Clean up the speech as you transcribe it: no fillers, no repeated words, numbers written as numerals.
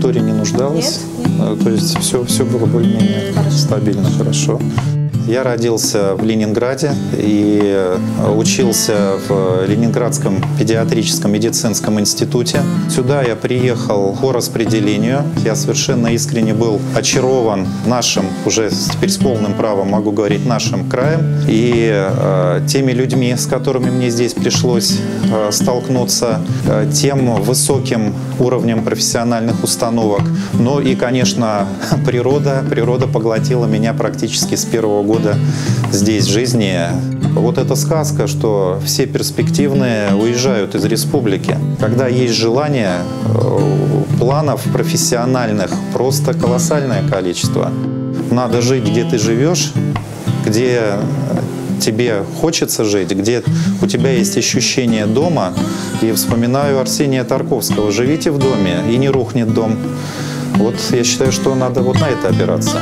истории не нуждалась? Нет. То есть все было более-менее стабильно, хорошо. Я родился в Ленинграде и учился в Ленинградском педиатрическом медицинском институте. Сюда я приехал по распределению. Я совершенно искренне был очарован нашим, уже теперь с полным правом могу говорить, нашим краем и теми людьми, с которыми мне здесь пришлось столкнуться, тем высоким уровнем профессиональных установок. Ну и, конечно, природа поглотила меня практически с первого года здесь жизни. Вот эта сказка, что все перспективные уезжают из республики. Когда есть желание, планов профессиональных просто колоссальное количество. Надо жить, где ты живешь, где тебе хочется жить, где у тебя есть ощущение дома. И вспоминаю Арсения Тарковского: «Живите в доме, и не рухнет дом». Вот я считаю, что надо вот на это опираться.